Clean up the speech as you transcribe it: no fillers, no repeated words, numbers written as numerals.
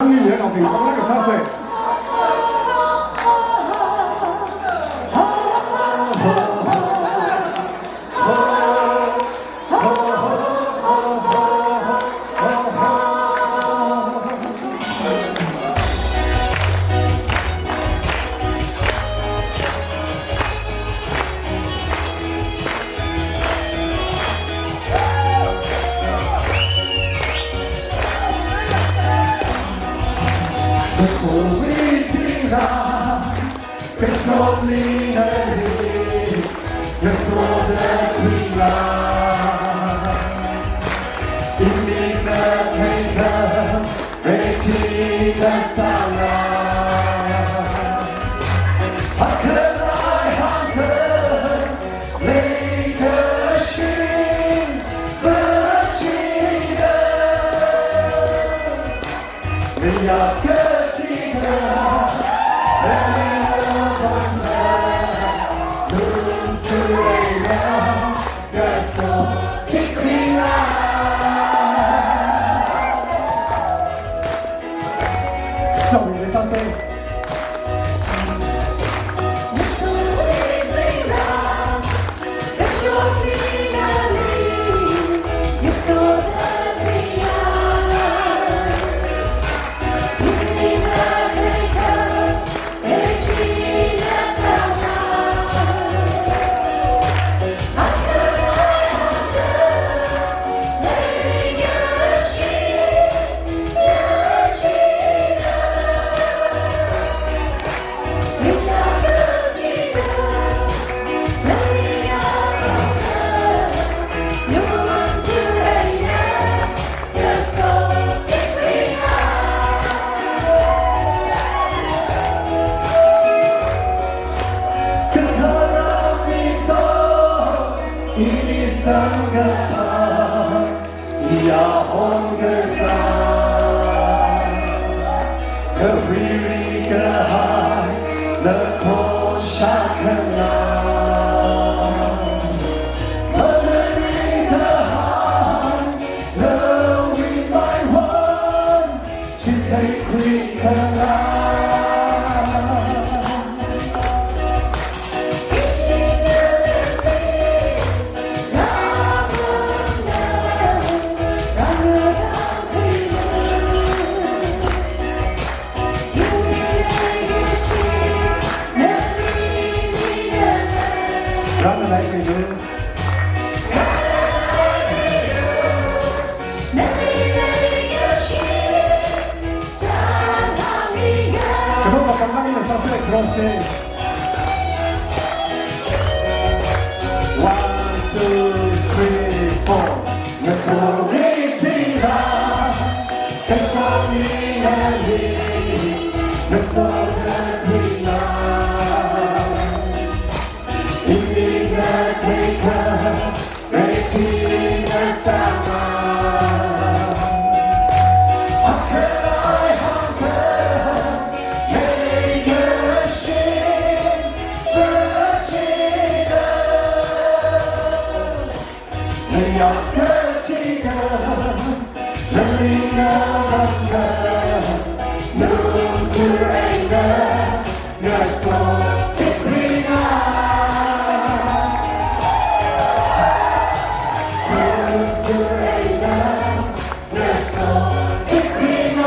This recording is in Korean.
也老兵帮那个啥噻。笑语没上声。그렇지. One, two, three, four. 내 소리지라 계속 이야기 내 손을 들이나 이미 날 테이크 외치는 상황 끝이가 눈이 나간다 눈물에 내 손이 그리나 눈물에 내 손이 그리나